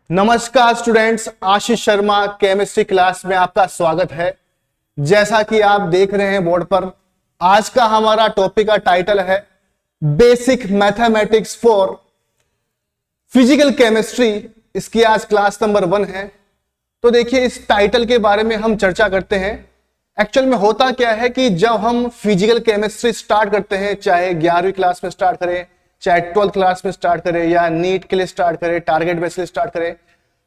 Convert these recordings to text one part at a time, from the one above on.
नमस्कार students, Ashish Sharma chemistry class में आपका स्वागत है। जैसा कि आप देख रहे हैं बोर्ड पर, आज का हमारा टॉपिक का टाइटल है basic mathematics for physical chemistry. इसकी आज क्लास नंबर 1 है। तो देखिए, इस टाइटल के बारे में हम चर्चा करते हैं। एक्चुअल में होता क्या है कि जब हम फिजिकल केमिस्ट्री स्टार्ट करते हैं, चाहे 11वीं क्लास में स्टार्ट करें, चाहे 12th क्लास में स्टार्ट करें, या नीट के लिए स्टार्ट करें, टारगेट बेस के लिए स्टार्ट करें,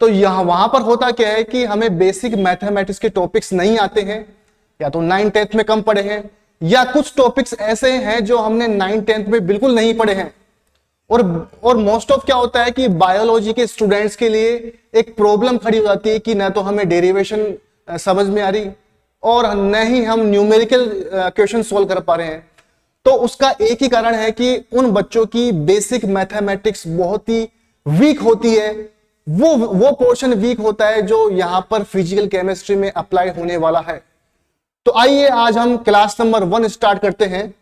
तो यहां वहां पर होता क्या है कि हमें बेसिक मैथमेटिक्स के टॉपिक्स नहीं आते हैं, या तो 9th 10th में कम पढ़े हैं, या कुछ टॉपिक्स ऐसे हैं जो हमने 9th 10th में बिल्कुल नहीं पढ़े हैं। और मोस्ट ऑफ क्या होता है कि बायोलॉजी के स्टूडेंट्स के लिए एक प्रॉब्लम खड़ी हो जाती है कि न तो हमें डेरिवेशन समझ में आ रही और न ही हम न्यूमेरिकल क्वेश्चन सोल्व कर पा रहे हैं। तो उसका एक ही कारण है कि उन बच्चों की बेसिक मैथमेटिक्स बहुत ही वीक होती है। वो पोर्शन वीक होता है जो यहां पर फिजिकल केमिस्ट्री में अप्लाई होने वाला है। तो आइए आज हम क्लास नंबर 1 स्टार्ट करते हैं।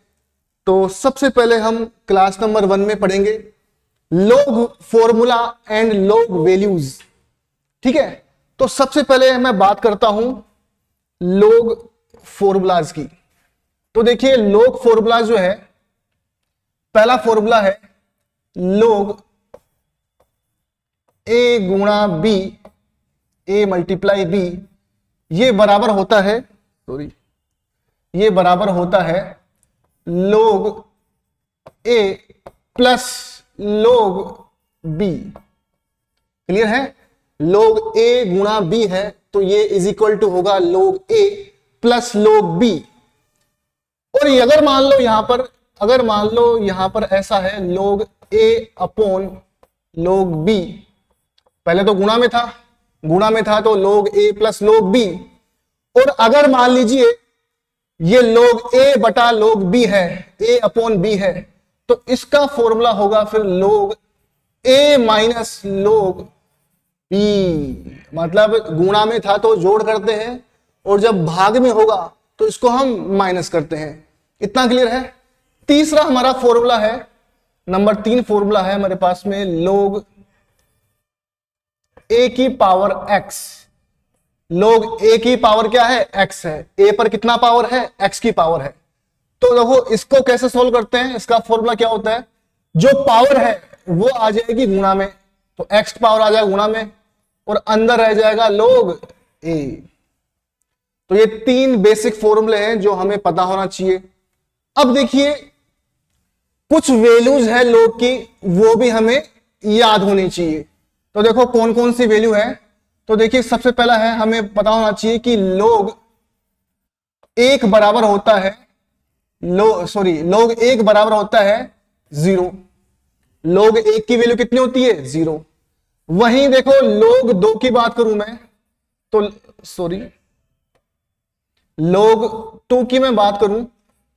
तो सबसे पहले हम क्लास नंबर 1 में पढ़ेंगे log formula and log values. ठीक है, तो सबसे पहले मैं बात करता हूं लॉग फॉर्मूलाज की। तो देखिए, लॉग फॉर्मूला जो है, पहला फॉर्मूला है लॉग ए गुणा बी, ए मल्टीप्लाई बी, ये बराबर होता है, ये बराबर होता है log a plus log b। Clear है? log a गुणा b है तो ये इज इक्वल टू होगा log a plus log b। और ये अगर मान लो यहां पर ऐसा है log a upon log b, पहले तो गुणा में था तो log a plus log b। और अगर मान लीजिए ये log a बटा log b है, a अपॉन b है, तो इसका फॉर्मूला होगा फिर log a minus log b। मतलब गुणा में था तो जोड़ करते हैं, और जब भाग में होगा तो इसको हम माइनस करते हैं। इतना क्लियर है? तीसरा हमारा फॉर्मूला है, नंबर 3 फॉर्मूला है हमारे पास में log a की पावर x। log a की पावर क्या है? x है। a पर कितना पावर है? x की पावर है। तो देखो, इसको कैसे सोल्व करते हैं? इसका फॉर्मूला क्या होता है? जो पावर है वो आ जाएगी गुणा में, तो x पावर आ जाएगा गुणा में, और अंदर रह जाएगा log a। तो ये 3 बेसिक फॉर्मूले हैं जो हमें पता होना चाहिए। अब देखिए, कुछ वैल्यूज है log की, वो भी हमें याद होनी चाहिए। तो देखो कौन कौन सी वैल्यू है। तो देखिए, सबसे पहला है, हमें पता होना चाहिए कि log 1 बराबर होता है log 1 बराबर होता है 0। log 1 की वैल्यू कितनी होती है? 0। वहीं देखो log 2 की बात करूं मैं तो log 2 की मैं बात करूं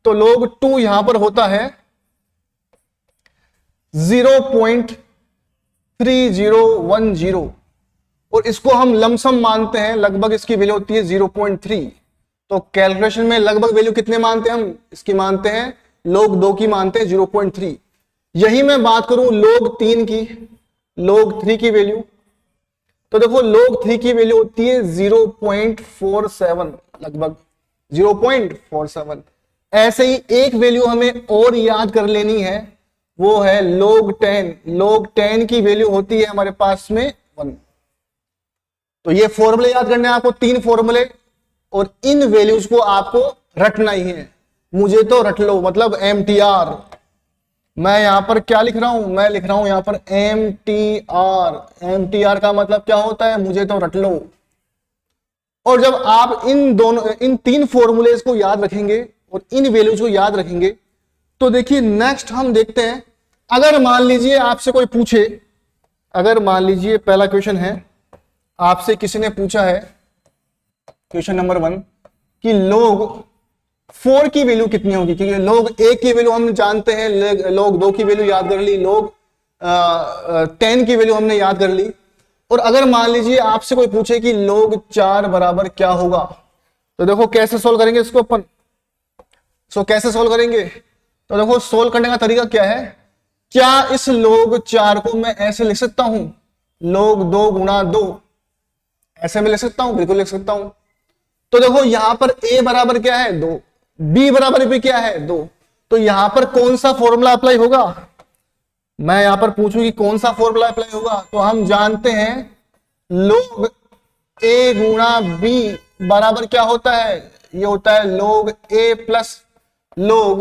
तो log 2 यहां पर होता है 0.3010, और इसको हम लमसम मानते हैं, लगभग इसकी वैल्यू होती है 0.3। तो कैलकुलेशन में लगभग वैल्यू कितने मानते हैं हम? इसकी मानते हैं log 2 की मानते हैं 0.3। यही मैं बात करूं log 3 की, log 3 की वैल्यू, तो देखो log 3 की वैल्यू होती है 0.47, लगभग 0.47। ऐसे ही एक वैल्यू हमें और याद कर लेनी है, वो है log 10। log 10 की वैल्यू होती है हमारे पास में 1। तो ये फॉर्मूले याद करने हैं आपको, 3 फॉर्मूले, और इन वैल्यूज को आपको रटना ही है। मुझे तो रट लो, मतलब MTR। मैं यहां पर क्या लिख रहा हूं? मैं लिख रहा हूं यहां पर MTR। MTR का मतलब क्या होता है? मुझे तो रट लो। और जब आप इन 3 फॉर्मूलेज को याद रखेंगे और इन वैल्यूज को याद रखेंगे, तो देखिए नेक्स्ट हम देखते हैं। अगर मान लीजिए आपसे कोई पूछे, अगर मान लीजिए पहला क्वेश्चन है, आपसे किसी ने पूछा है, क्वेश्चन नंबर 1, कि log 4 की वैल्यू कितनी होगी? क्योंकि log 1 की वैल्यू हम जानते हैं, log 2 की वैल्यू याद कर ली, log 10 की वैल्यू हमने याद कर ली। और अगर मान लीजिए आपसे कोई पूछे कि log 4 बराबर क्या होगा, तो देखो कैसे सोल्व करेंगे इसको अपन। कैसे सोल्व करेंगे? तो देखो, सोल्व करने का तरीका क्या है? क्या इस log 4 को मैं ऐसे लिख सकता हूं? log 2 गुणा 2, ऐसे मैं लिख सकता हूं, बिल्कुल लिख सकता हूं। तो देखो यहां पर a बराबर क्या है 2, b बराबर भी क्या है 2, तो यहां पर कौन सा फॉर्मूला अप्लाई होगा, मैं यहां पर पूछूं कि कौन सा फॉर्मूला अप्लाई होगा, तो हम जानते हैं log a गुणा b बराबर क्या होता है, ये होता है log a plus log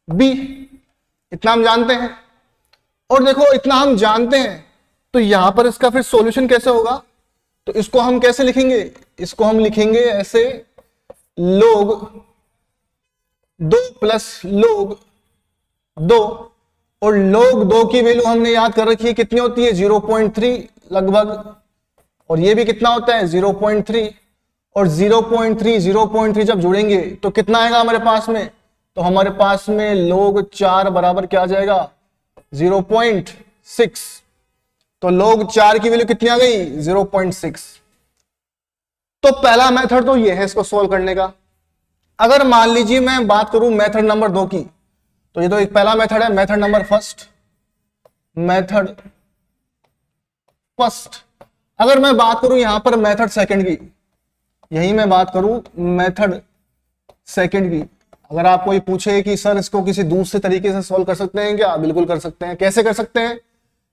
b, इतना हम जानते हैं। और देखो इतना हम जानते हैं तो यहां पर इसका फिर सॉल्यूशन कैसे होगा, तो इसको हम कैसे लिखेंगे, इसको हम लिखेंगे ऐसे log 2 प्लस log 2, और log 2 की वैल्यू हमने याद कर रखी है कितनी होती है 0.3 लगभग, और ये भी कितना होता है 0.3, और 0.3 जब जुड़ेंगे तो कितना आएगा हमारे पास में, तो हमारे पास में log 4 बराबर क्या आ जाएगा 0.6, तो log 4 की वैल्यू कितनी आ गई 0.6। तो पहला मेथड तो ये है इसको सोल्व करने का। अगर मान लीजिए मैं बात करूं मेथड नंबर 2 की, तो ये तो एक पहला मेथड है, मेथड नंबर फर्स्ट। अगर मैं बात करूं यहां पर मेथड सेकंड की, यही मैं बात करूं मेथड सेकंड की, अगर आप कोई पूछे कि सर इसको किसी दूसरे तरीके से सॉल्व कर सकते हैं क्या, बिल्कुल कर सकते हैं। कैसे कर सकते हैं,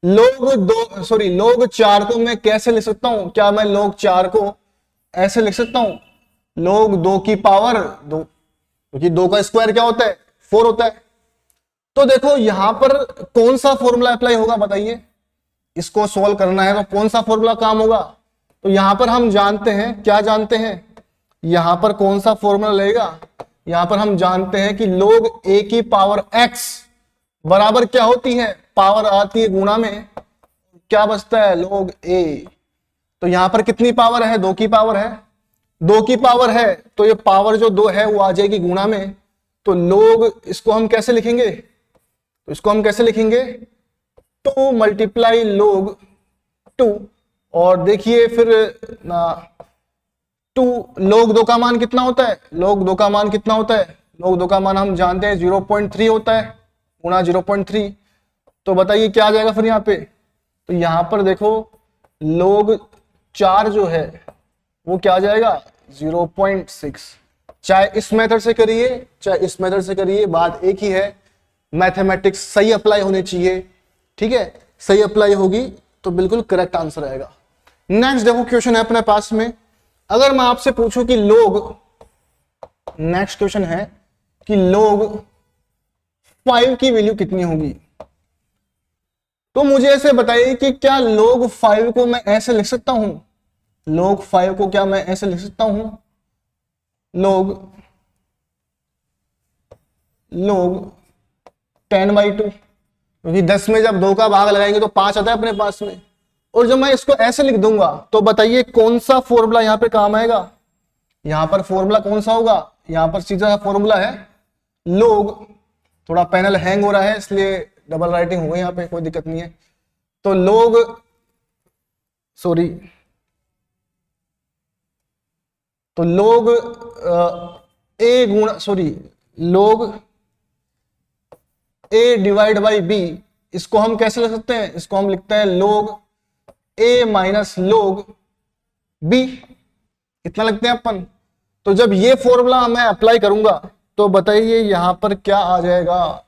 log 4 को मैं कैसे लिख सकता हूं, क्या मैं log 4 को ऐसे लिख सकता हूं log 2 की पावर 2, क्योंकि 2 का स्क्वायर क्या होता है 4 होता है। तो देखो यहां पर कौन सा फॉर्मूला अप्लाई होगा बताइए, इसको सोल्व करना है तो कौन सा फॉर्मूला काम होगा, तो यहां पर हम जानते हैं, क्या जानते हैं, यहां पर कौन सा फॉर्मूला लगेगा, यहां पर हम जानते हैं कि log a की पावर x बराबर क्या होती है, पावर आती है गुणा में, क्या बचता है log a, तो यहां पर कितनी पावर है 2 की पावर है, 2 की पावर है तो ये पावर जो 2 है वो आ जाएगी गुणा में, तो log इसको हम कैसे लिखेंगे, तो इसको हम कैसे लिखेंगे 2 मल्टीप्लाई log 2, और देखिए फिर 2 log 2 का मान कितना होता है, log 2 का मान कितना होता है, log 2 का मान हम जानते हैं 0.3 होता है गुणा 0.3, तो बताइए क्या आ जाएगा फिर यहाँ पे, तो यहां पर देखो log 4 जो है वो क्या आ जाएगा 0.6, चाहे इस मेथड से करिए चाहे इस मेथड से करिए, बात एक ही है, मैथमेटिक्स सही अप्लाई होनी चाहिए, ठीक है, सही अप्लाई होगी तो बिल्कुल करेक्ट आंसर आएगा। नेक्स्ट देखो क्वेश्चन है अपने पास में, अगर मैं आपसे पूछूं कि नेक्स्ट क्वेश्चन है कि log 5 की वैल्यू कितनी होगी, तो मुझे ऐसे बताइए कि क्या log 5 को मैं ऐसे लिख सकता हूं, log 5 को क्या मैं ऐसे लिख सकता हूं log 10/2, क्योंकि 10 में जब 2 का भाग लगाएंगे तो 5 आता है अपने पास में, और जब मैं इसको ऐसे लिख दूंगा तो बताइए कौन सा फॉर्मूला यहां पे काम आएगा, यहां पर फॉर्मूला कौन सा होगा, यहां पर सीधा फॉर्मूला है log, थोड़ा पैनल हैंग हो रहा है इसलिए डबल राइटिंग हो गई, यहां पे कोई दिक्कत नहीं है, तो log log a divide by b, इसको हम कैसे लिख सकते हैं, इसको हम लिखते हैं log a minus log b, इतना लिखते हैं अपन। तो जब ये फॉर्मूला मैं अप्लाई करूंगा तो बताइए यहां पर क्या आ जाएगा,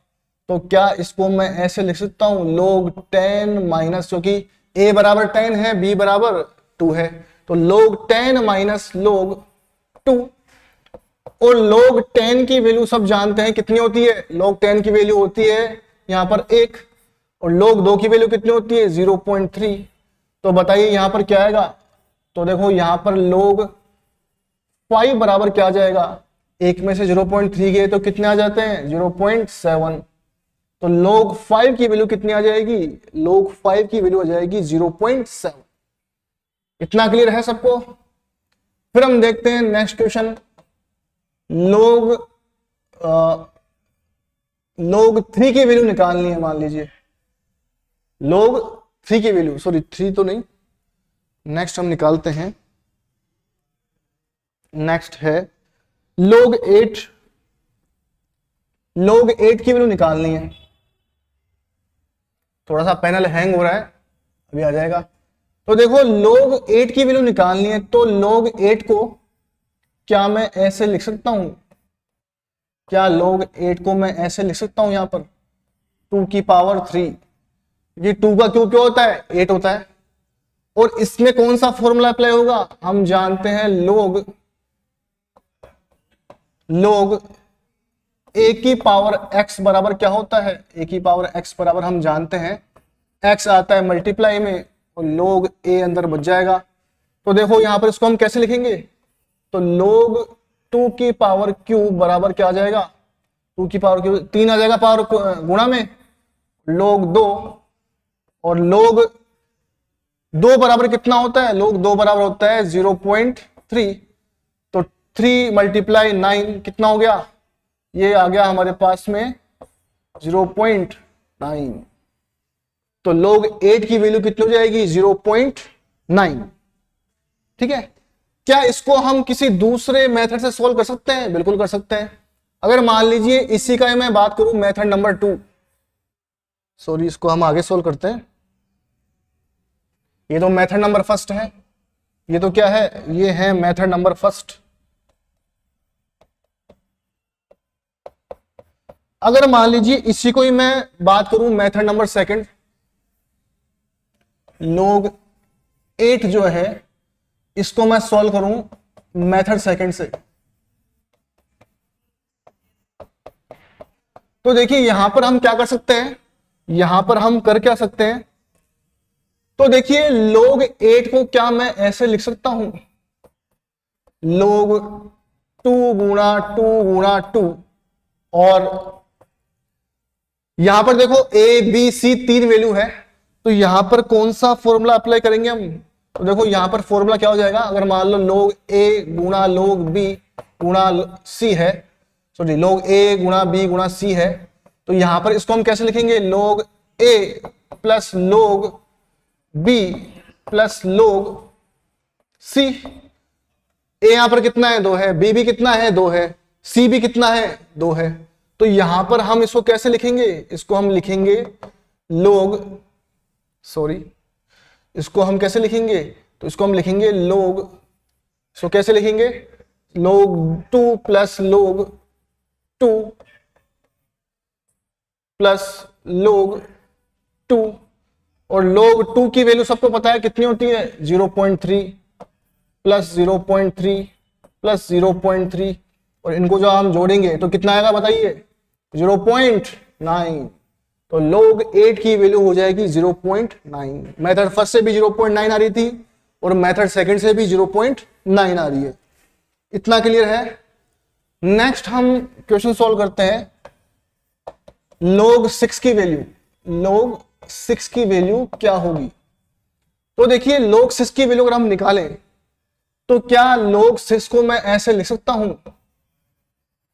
तो क्या इसको मैं ऐसे लिख सकता हूं log 10 माइनस, क्योंकि a बराबर 10 है b बराबर 2 है, तो log 10 माइनस log 2, और log 10 की वैल्यू सब जानते हैं कितनी होती है, log 10 की वैल्यू होती है यहां पर 1, और log 2 की वैल्यू कितनी होती है 0.3, तो बताइए यहां पर क्या आएगा, तो देखो यहां पर log 5 बराबर क्या आ जाएगा, 1 में से 0.3 गए तो कितने आ जाते हैं 0.7, तो log 5 की वैल्यू कितनी आ जाएगी, log 5 की वैल्यू आ जाएगी 0.7। इतना क्लियर है सबको। फिर हम देखते हैं नेक्स्ट क्वेश्चन, log 3 की वैल्यू निकालनी है, मान लीजिए log 3 की वैल्यू, सॉरी 3 तो नहीं, नेक्स्ट हम निकालते हैं, नेक्स्ट है log 8 की वैल्यू निकालनी है, थोड़ा सा पैनल हैंग हो रहा है, अभी आ जाएगा, तो देखो log 8 की वैल्यू निकालनी है, तो log 8 को क्या मैं ऐसे लिख सकता हूं? क्या log 8 को मैं ऐसे लिख सकता हूं यहां पर 2 की पावर 3? ये 2 का क्यों क्यों होता है? 8 होता है। और इसमें कौन सा फॉर्मूला अप्लाई होगा? हम जानते हैं log a की पावर x बराबर क्या होता है? a की पावर x बराबर हम जानते हैं x आता है मल्टीप्लाई में और log a अंदर बच जाएगा। तो देखो यहां पर इसको हम कैसे लिखेंगे? तो log 2 की पावर q बराबर क्या आ जाएगा? 2 की पावर q 3 आ जाएगा पावर गुणा में log 2, और log 2 बराबर कितना होता है? log 2 बराबर होता है 0.3। तो 3 मल्टीप्लाई 9 कितना हो गया? ये आ गया हमारे पास में 0.9। तो log 8 की वैल्यू कितनी हो जाएगी? 0.9। ठीक है। क्या इसको हम किसी दूसरे मेथड से सोल्व कर सकते हैं? बिल्कुल कर सकते हैं। अगर मान लीजिए इसी का मैं बात करूं मेथड नंबर 2, सॉरी इसको हम आगे सोल्व करते हैं। ये तो मेथड नंबर फर्स्ट है, ये तो क्या है? ये है मेथड नंबर फर्स्ट। अगर मान लीजिए इसी को ही मैं बात करूं मेथड नंबर सेकंड, log 8 जो है इसको मैं सॉल्व करूं मेथड सेकंड से, तो देखिए यहां पर हम क्या कर सकते हैं? यहां पर हम कर क्या सकते हैं? तो देखिए log 8 को क्या मैं ऐसे लिख सकता हूं? log 2 गुणा 2 गुणा 2, और यहां पर देखो ए बी सी 3 वैल्यू है, तो यहां पर कौन सा फॉर्मूला अप्लाई करेंगे हम? तो देखो यहां पर फॉर्मूला क्या हो जाएगा? अगर मान लो log a गुणा log b गुणा c है, सॉरी log a गुणा b गुणा c है, तो यहां पर इसको हम कैसे लिखेंगे? log a plus log b plus log c। a यहां पर कितना है? 2 है। b भी कितना है? 2 है। c भी कितना है? 2 है। तो यहां पर हम इसको कैसे लिखेंगे? इसको हम लिखेंगे log, सॉरी इसको हम कैसे लिखेंगे? तो इसको हम लिखेंगे log, इसको कैसे लिखेंगे? log 2 plus log 2 plus log 2, और log 2 की वैल्यू सबको पता है कितनी होती है? 0.3 प्लस 0.3 प्लस 0.3, और इनको जो हम जोड़ेंगे तो कितना आएगा बताइए? 0.9। तो log 8 की वैल्यू हो जाएगी 0.9। मेथड फर्स्ट से भी 0.9 आ रही थी और मेथड सेकंड से भी 0.9 आ रही है। इतना क्लियर है? नेक्स्ट हम क्वेश्चन सॉल्व करते हैं। log 6 की वैल्यू, log 6 की वैल्यू क्या होगी? तो देखिए log 6 की वैल्यू अगर हम निकालें तो क्या log 6 को मैं ऐसे लिख सकता हूं?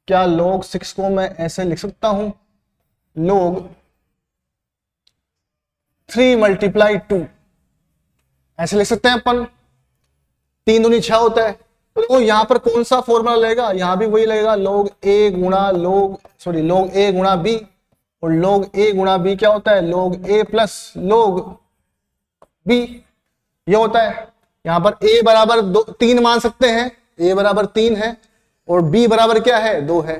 क्या log 6 को मैं ऐसे लिख सकता हूं? log 3 मल्टीप्लाई 2 ऐसे लिख सकते हैं अपन। 3 दूनी 6 होता है। तो देखो यहां पर कौन सा फॉर्मूला लगेगा? यहां भी वही लगेगा, log a गुणा log a गुणा b, और log a गुणा b क्या होता है? log a plus log b ये होता है। यहां पर a बराबर 3 मान सकते हैं, a बराबर 3 है, और b बराबर क्या है? 2 है।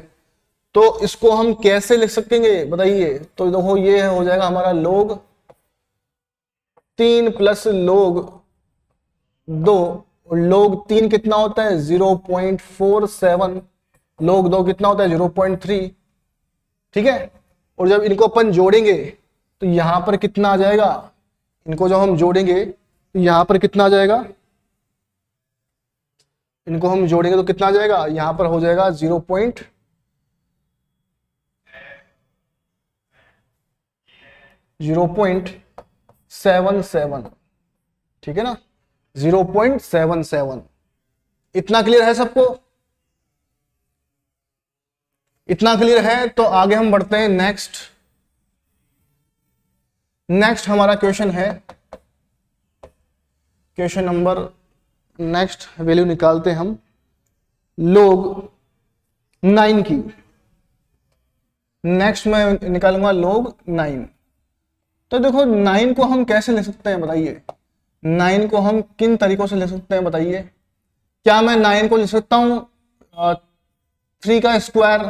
तो इसको हम कैसे लिख सकेंगे बताइए? तो देखो ये हो जाएगा हमारा log 3 प्लस log 2, और log 3 कितना होता है? 0.47, log 2 कितना होता है? 0.3। ठीक है। और जब इनको अपन जोड़ेंगे तो यहां पर कितना आ जाएगा? इनको जब हम जोड़ेंगे तो यहां पर कितना आ जाएगा? इनको हम जोड़ेंगे तो कितना आ जाएगा? यहां पर हो जाएगा 0.77। ठीक है ना? 0.77। इतना क्लियर है सबको? इतना क्लियर है तो आगे हम बढ़ते हैं। नेक्स्ट हमारा क्वेश्चन है, क्वेश्चन नंबर नेक्स्ट वैल्यू निकालते हैं हम log 9 की। नेक्स्ट मैं निकालूंगा log 9। तो देखो 9 को हम कैसे लिख सकते हैं बताइए? 9 को हम किन तरीकों से लिख सकते हैं बताइए। क्या मैं 9 को लिख सकता हूँ 3 का स्क्वायर,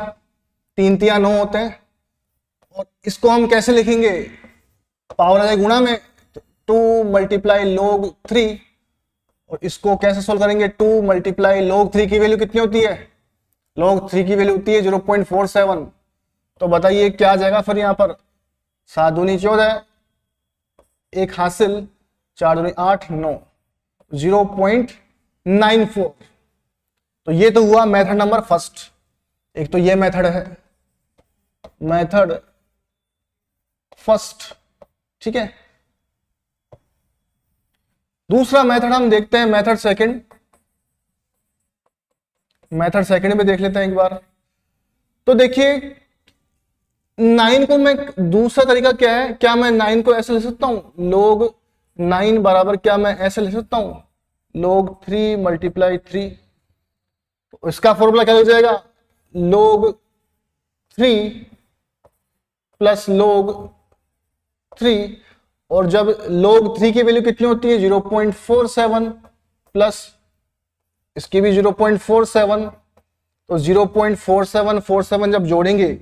3 तिया 9 होते हैं, और इसको हम कैसे लिखेंगे, पावर आ जाए गुणा में, 2 मल्टीप्लाई log 3, और इसको कैसे सोल्व करेंगे, 2 मल्टीप्लाई log 3 की वैल्यू कितनी होती है, log 3 की वैल्यू होती है 0.47। तो बताइए क्या आ जाएगा फिर यहाँ पर, 7 दूनी 14, एक हासिल, 4 दूनी 8, 9, 0.94। तो ये तो हुआ मेथड नंबर फर्स्ट। एक तो ये मेथड है, मेथड फर्स्ट, ठीक है। दूसरा मेथड हम देखते हैं, मेथड सेकंड। मेथड सेकंड में देख लेते हैं एक बार। तो देखिए 9 को मैं, दूसरा तरीका क्या है, क्या मैं 9 को ऐसे लिख सकता हूं, log 9 बराबर, क्या मैं ऐसे लिख सकता हूं, log 3 मल्टीप्लाई 3। तो इसका फॉर्मूला क्या हो जाएगा, log 3 प्लस log 3, और जब log 3 की वैल्यू कितनी होती है 0.47, प्लस इसकी भी 0.47, तो 0.47 जब जोड़ेंगे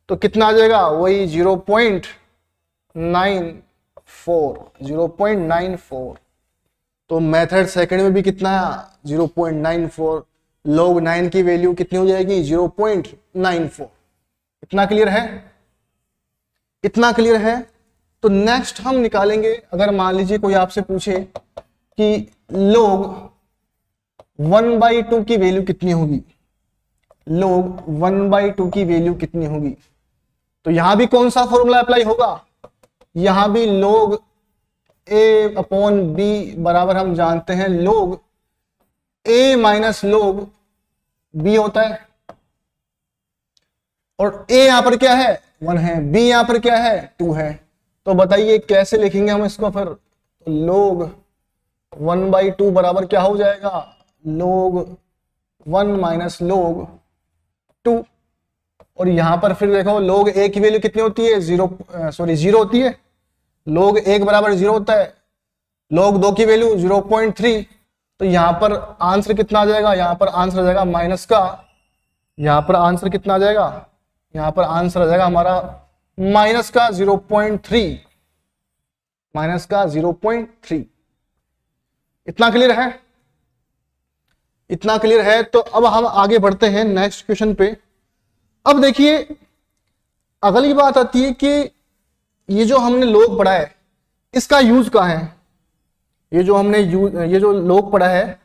तो कितना आ जाएगा, वही 0.94। तो मेथड सेकंड में भी कितना है 0.94, log 9 की वैल्यू कितनी हो जाएगी 0.94। इतना क्लियर है, इतना क्लियर है। तो नेक्स्ट हम निकालेंगे, अगर मान लीजिए कोई आपसे पूछे कि log 1/2 की वैल्यू कितनी होगी, log 1/2 की वैल्यू कितनी होगी, तो यहां भी कौन सा फॉर्मूला अप्लाई होगा, यहां भी log a/b बराबर हम जानते हैं log a minus log b होता है, और a यहां पर क्या है 1 है, b यहां पर क्या है 2 है। तो बताइए कैसे लिखेंगे हम इसको फिर, तो log 1/2 बराबर क्या हो जाएगा, log 1 माइनस log 2, और यहां पर फिर देखो log a की वैल्यू कितनी होती है, 0 होती है, log 1 बराबर 0 होता है, log 2 की वैल्यू 0.3। तो यहां पर आंसर कितना आ जाएगा, यहां पर आंसर आ जाएगा माइनस का, यहां पर आंसर कितना आ जाएगा, यहां पर आंसर आ जाएगा हमारा माइनस का 0.3, माइनस का 0.3। इतना क्लियर है, इतना क्लियर है। तो अब हम आगे बढ़ते हैं नेक्स्ट क्वेश्चन पे। अब देखिए अगली बात आती है कि ये जो हमने log पढ़ा है इसका यूज कहां है, ये जो हमने ये जो log पढ़ा है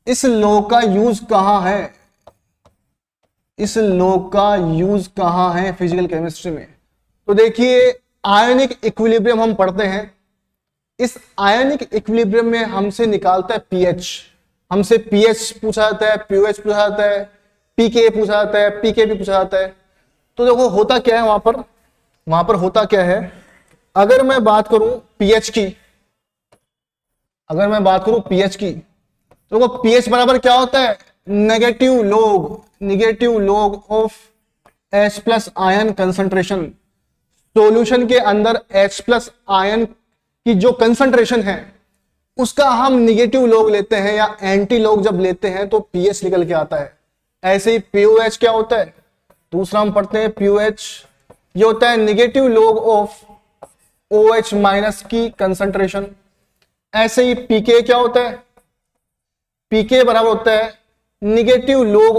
इस log का यूज कहां है, इस log का यूज कहां है फिजिकल केमिस्ट्री में। तो देखिए आयनिक इक्विलिब्रियम हम पढ़ते हैं, इस आयनिक इक्विलिब्रियम में हमसे निकालता है पीएच, हमसे पीएच पूछा जाता है, पीओएच पूछा जाता है, पीके पूछा जाता है, पीके भी पूछा जाता है। तो देखो होता क्या है वहां पर होता क्या है, अगर मैं बात करूं पीएच की, अगर मैं बात करूं पीएच की, तो देखो पीएच बराबर क्या होता है, negative log of H plus ion concentration. Solution के अंदर H प्लस आयन की जो कंसंट्रेशन है उसका हम निगेटिव लॉग लेते हैं या एंटी लॉग जब लेते हैं तो पीएच निकल के आता है। ऐसे ही पीओएच क्या होता है, दूसरा हम पढ़ते हैं पीओएच, ये होता है negative log of OH minus की कंसंट्रेशन। ऐसे ही पीके क्या होता है, पीके बराबर होता है निगेटिव लॉग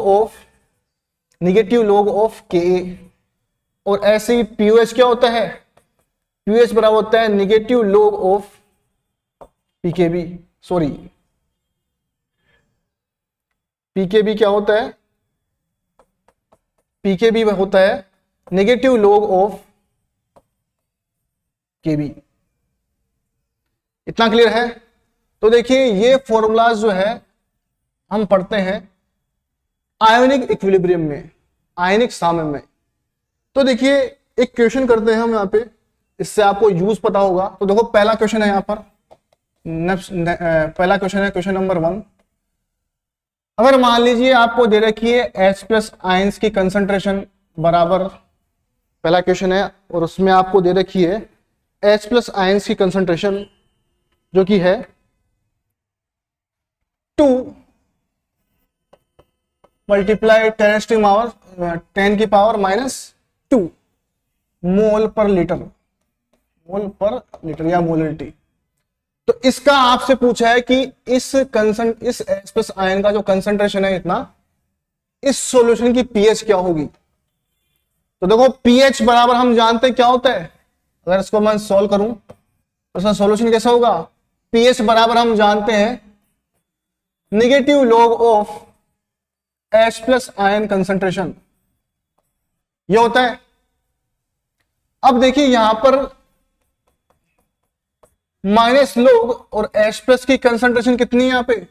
ऑफ के। और ऐसे ही पीओएच क्या होता है, पीओएच बराबर होता है negative log of pKb, sorry pKb क्या होता है, पीकेबी होता है नेगेटिव लॉग ऑफ केबी। इतना क्लियर है। तो देखिए ये फॉर्मूलाज जो है हम पढ़ते हैं आयोनिक इक्विलिब्रियम में, आयनिक साम्य में। तो देखिए एक क्वेश्चन करते हैं हम यहाँ पे, इससे आपको यूज पता होगा। तो देखो पहला क्वेश्चन है यहाँ पर, पहला क्वेश्चन है क्वेश्चन नंबर 1। अगर मान लीजिए आपको दे रखी है H प्लस आयंस की कंसंट्रेशन बराबर, पहला क्वेश्चन है और उसमें आपको दे रखी है H प्लस आयंस की कंसंट्रेशन जो कि है 2 मल्टीप्लाई 10 की पावर -2 मोल पर लीटर या मोलरिटी। तो इसका आपसे पूछा है कि इस H प्लस आयन का जो कंसंट्रेशन है इतना, इस सॉल्यूशन की पीएच क्या होगी। तो देखो पीएच बराबर हम जानते हैं क्या होता है, अगर इसको मैं सॉल्व करूं तो इसका सॉल्यूशन कैसा होगा। पीएच बराबर हम जानते हैं negative log of H plus ion concentration, ये होता है। अब देखिए यहां पर माइनस लोग और H प्लस की कंसंट्रेशन कितनी है यहाँ पे,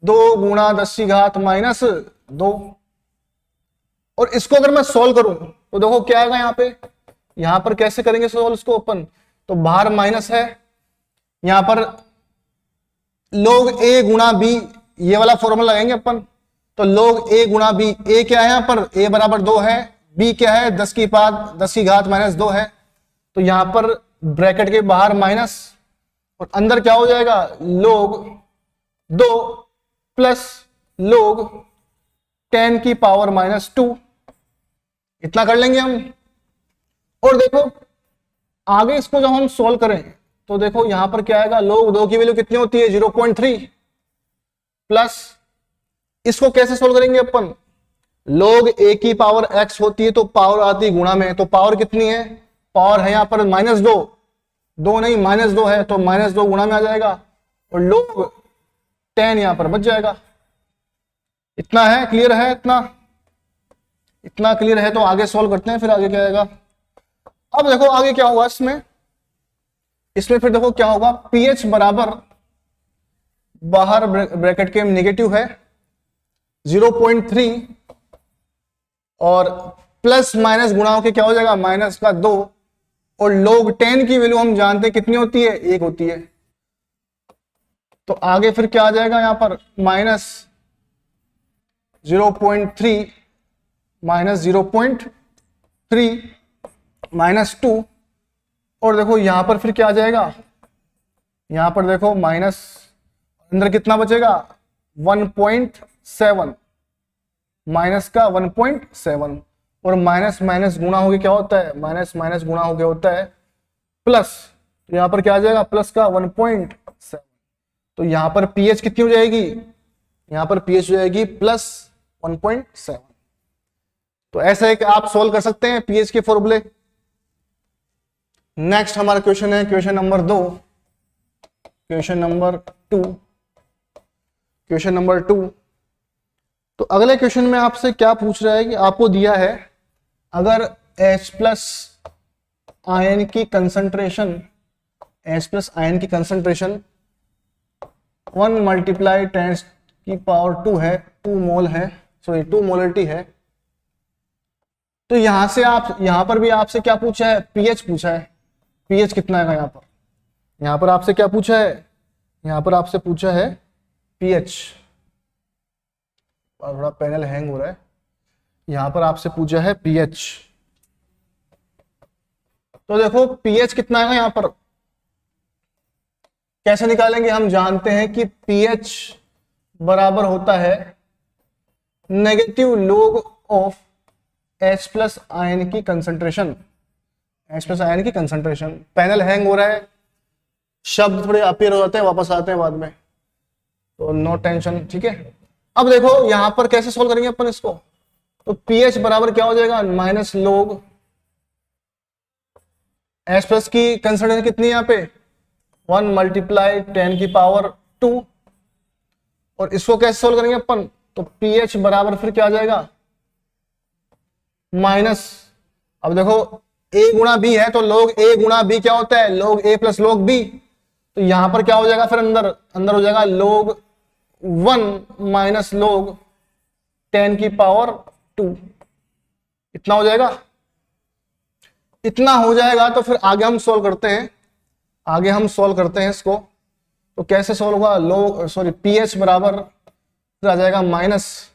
2 गुणा 10⁻⁻2। और इसको अगर मैं सॉल्व करूं तो देखो क्या आएगा यहां पर कैसे करेंगे सॉल्व इसको अपन, तो बाहर माइनस है, यहां पर log a गुणा b, ये वाला फॉर्मूला लगाएंगे अपन। तो log a गुणा b, a क्या है यहां पर, a बराबर 2 है, b क्या है 10⁻⁻2 है। तो यहां पर ब्रैकेट के बाहर माइनस और अंदर क्या हो जाएगा, log 2 प्लस log 10 की पावर -2, इतना कर लेंगे हम। और देखो आगे इसको जब हम सॉल्व करें तो देखो यहां पर क्या आएगा, log 2 की वैल्यू कितनी होती है 0.3 प्लस, इसको कैसे सॉल्व करेंगे अपन, log a की पावर x होती है तो पावर आती है गुणा में, तो पावर कितनी है, पावर है यहां पर -2, 2 नहीं -2 है तो -2 गुणा में आ जाएगा और log 10 यहां पर बच जाएगा। इतना है, क्लियर है, इतना क्लियर है। तो आगे सॉल्व करते हैं, फिर आगे क्या आएगा। अब देखो आगे क्या होगा इसमें फिर देखो क्या होगा, पीएच बराबर बाहर ब्रैकेट के नेगेटिव है 0.3 और प्लस माइनस गुणा होके क्या हो जाएगा -2, और log 10 की वैल्यू हम जानते हैं कितनी होती है, 1 होती है। तो आगे फिर क्या आ जाएगा यहां पर -0.3 -2, और देखो यहां पर फिर क्या आ जाएगा, यहां पर देखो माइनस, अंदर कितना बचेगा 1.7, माइनस का 1.7, और माइनस माइनस गुणा हो गया क्या होता है, माइनस माइनस गुणा हो गया होता है प्लस, तो यहां पर क्या आ जाएगा प्लस का 1.7। तो यहां पर पीएच कितनी हो जाएगी, यहां पर पीएच हो जाएगी +1.7। तो ऐसा है कि आप सॉल्व कर सकते हैं पीएच के फॉर्मूले। नेक्स्ट हमारा क्वेश्चन है क्वेश्चन नंबर 2, क्वेश्चन नंबर 2। तो अगले क्वेश्चन में आपसे क्या पूछ रहा है कि आपको दिया है अगर H प्लस आयन की कंसंट्रेशन 1 मल्टीप्लाई 10 की पावर 2 है, 2 मोल है, सॉरी 2 मोलरिटी है। तो यहां पर भी आपसे क्या पूछा है, पीएच पूछा है। पीएच कितना है यहां पर आपसे क्या पूछा है, यहां पर आपसे पूछा है पीएच, थोड़ा पैनल हैंग हो रहा है, यहां पर आपसे पूछा है पीएच। तो देखो पीएच कितना है यहां पर, कैसे निकालेंगे, हम जानते हैं कि पीएच बराबर होता है negative log of H plus ion की कंसंट्रेशन, H प्लस आयन की कंसंट्रेशन। पैनल हैंग हो रहा है, शब्द थोड़े अपीयर हो जाते हैं, वापस आते हैं बाद में, तो नो टेंशन, ठीक है। अब देखो यहां पर कैसे सोल्व करेंगे अपन इसको, तो पीएच बराबर क्या हो जाएगा माइनस लोग H प्लस की कंसंट्रेशन कितनी है यहाँ पे 1 मल्टीप्लाई 10 की पावर 2, और इसको कैसे सोल्व करेंगे अपन, तो पीएच बराबर फिर क्या आ जाएगा माइनस, अब देखो a गुणा b है तो log a गुणा b क्या होता है log a plus log b, तो यहां पर क्या हो जाएगा फिर अंदर हो जाएगा log 1 माइनस log 10 की पावर 2, इतना हो जाएगा। इतना हो जाएगा तो फिर आगे हम सॉल्व करते हैं इसको। तो कैसे सॉल्व होगा, pH बराबर फिर आ जाएगा माइनस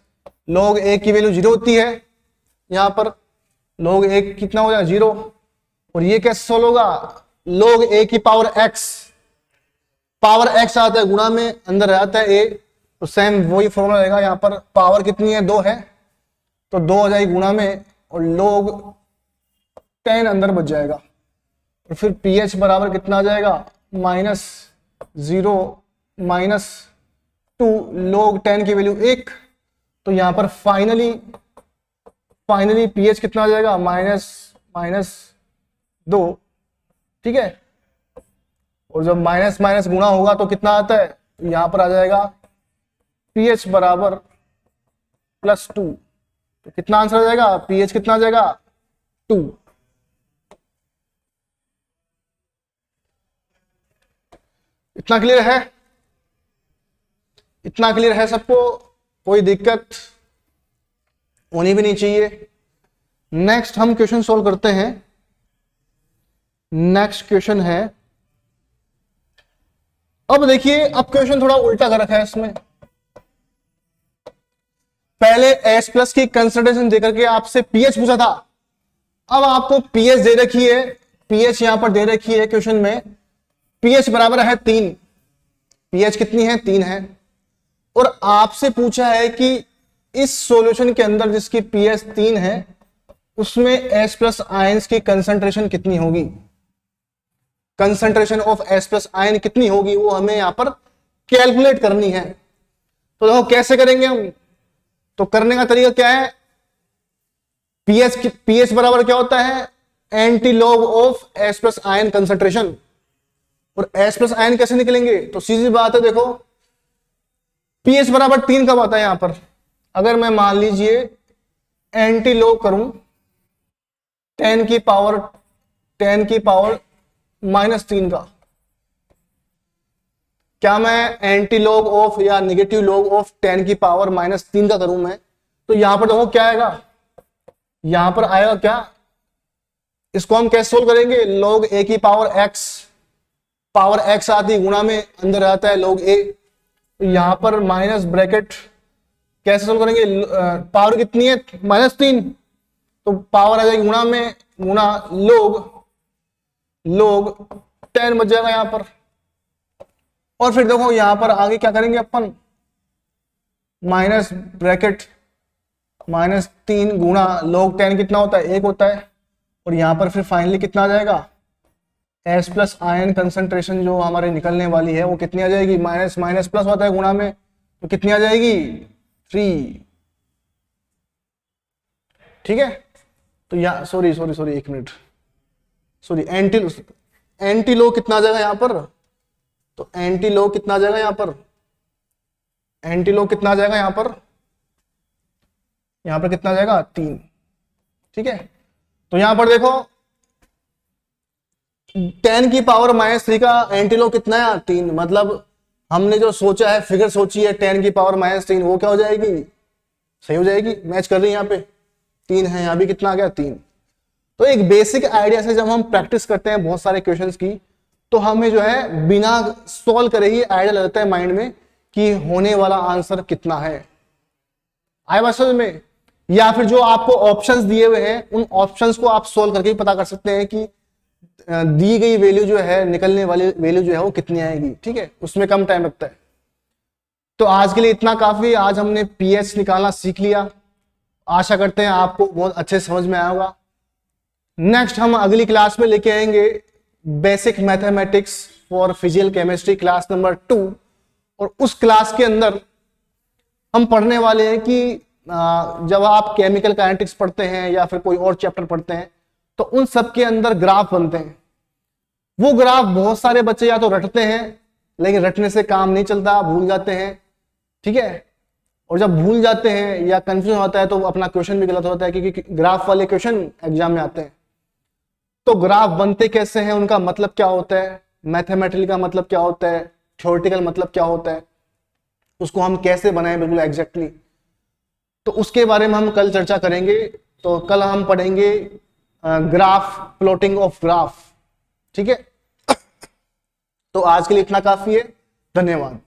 log a की वैल्यू 0 होती है, यहां पर log a कितना हो जाएगा 0, और ये कैसे सोल्व होगा log a की पावर x, पावर x आता है गुणा में, अंदर आता है a, तो सेम वही फॉर्मूला रहेगा। यहाँ पर पावर कितनी है, 2 है, तो 2 हो जाएगी गुणा में, और log 10 अंदर बच जाएगा। और फिर pH बराबर कितना आ जाएगा, -0 -2 log 10 की वैल्यू 1। तो यहाँ पर फाइनली pH कितना आ जाएगा, -2, ठीक है। और जब माइनस माइनस गुणा होगा तो कितना आता है, यहां पर आ जाएगा pH बराबर +2। तो कितना आंसर आ जाएगा, pH कितना आ जाएगा, 2। इतना क्लियर है, इतना क्लियर है सबको, कोई दिक्कत होनी भी नहीं चाहिए। नेक्स्ट हम क्वेश्चन सॉल्व करते हैं। नेक्स्ट क्वेश्चन है, अब देखिए, अब क्वेश्चन थोड़ा उल्टा कर रखा है इसमें। पहले H+ की कंसंट्रेशन देकर के आपसे pH पूछा था, अब आपको pH दे रखी है, pH यहां पर दे रखी है क्वेश्चन में, pH बराबर है 3। pH कितनी है, 3 है। और आपसे पूछा है कि इस सॉल्यूशन के अंदर जिसकी pH 3 है उसमें H+ आयंस की कंसंट्रेशन कितनी होगी, कंसंट्रेशन ऑफ H+ आयन कितनी होगी, वो हमें यहां पर कैलकुलेट करनी है। तो देखो कैसे करेंगे हम, तो करने का तरीका क्या है, pH बराबर क्या होता है, anti log of H+ ion concentration. और H+ आयन कैसे निकलेंगे, तो सीधी बात है, देखो pH बराबर 3 कब आता है, यहां पर अगर मैं मान लीजिए एंटी लॉग करूं 10 की पावर -3 का, क्या मैं एंटी लॉग ऑफ या नेगेटिव लॉग ऑफ 10 की पावर -3 का करूं मैं, तो यहां पर देखो क्या आएगा, यहां पर आएगा क्या, इसको हम कैसे सोल्व करेंगे, log a की पावर x आती है, गुणा में अंदर आता है log a। तो यहां पर माइनस ब्रैकेट कैसे सोल्व करेंगे, पावर कितनी है, -3, तो पावर आ जाएगी गुणा में, गुणा log 10 बच जाएगा यहां पर। और फिर देखो यहां पर आगे क्या करेंगे अपन, माइनस ब्रैकेट -3 गुणा log 10 कितना होता है, 1 होता है। और यहां पर फिर फाइनली कितना आ जाएगा, H+ आयन कंसंट्रेशन जो हमारे निकलने वाली है वो कितनी आ जाएगी, माइनस माइनस प्लस होता है गुणा में, तो कितनी आ जाएगी, 3। ठीक है, तो यहाँ sorry 1 minute, sorry anti log कितना आ जाएगा यहां पर, तो एंटी लॉग कितना आ जाएगा यहां पर, एंटी लॉग कितना आ जाएगा यहां पर कितना आ जाएगा, 3। ठीक है, तो यहां पर देखो 10 की पावर -3 का एंटी लॉग कितना है, 3। मतलब हमने जो सोचा है, फिगर सोची है 10 की पावर -3, वो क्या हो जाएगी, सही हो जाएगी, मैच कर रही है। यहाँ पे 3 है, यहाँ भी कितना आ गया, 3। तो एक बेसिक आइडिया से जब हम प्रैक्टिस करते हैं बहुत सारे क्वेश्चंस की, तो हमें जो है बिना सॉल्व करे ही आइडिया लगता है माइंड में कि होने वाला आंसर कितना है। आए बात समझ में, या फिर जो आपको ऑप्शंस दिए हुए हैं उन ऑप्शंस को आप सोल्व करके ही पता कर सकते हैं कि दी गई वैल्यू जो है, निकलने वाली वैल्यू जो है वो कितनी आएगी। ठीक है, उसमें कम टाइम लगता है। तो आज के लिए इतना काफी, आज हमने pH निकालना सीख लिया। आशा करते हैं आपको बहुत अच्छे समझ में आया होगा। नेक्स्ट हम अगली क्लास में लेके आएंगे basic mathematics for physical chemistry class number 2, और उस क्लास के अंदर हम पढ़ने वाले हैं कि जब आप केमिकल काइनेटिक्स पढ़ते हैं या फिर कोई और चैप्टर पढ़ते हैं तो उन सब के अंदर ग्राफ बनते हैं। वो ग्राफ बहुत सारे बच्चे या तो रटते हैं, लेकिन रटने से काम नहीं चलता, भूल जाते हैं। ठीक है, और जब भूल जाते हैं या कंफ्यूजन होता है तो अपना क्वेश्चन भी गलत होता है, क्योंकि ग्राफ वाले क्वेश्चन एग्जाम में आते हैं। तो ग्राफ बनते कैसे हैं, उनका मतलब क्या होता है, मैथमेटिकल का मतलब क्या होता है, थ्योरेटिकल मतलब क्या होता है, उसको हम कैसे बनाएं बिल्कुल एग्जैक्टली, तो उसके बारे में हम कल चर्चा करेंगे। तो कल हम पढ़ेंगे ग्राफ, प्लॉटिंग ऑफ ग्राफ। ठीक है, तो आज के लिए इतना काफी है। धन्यवाद।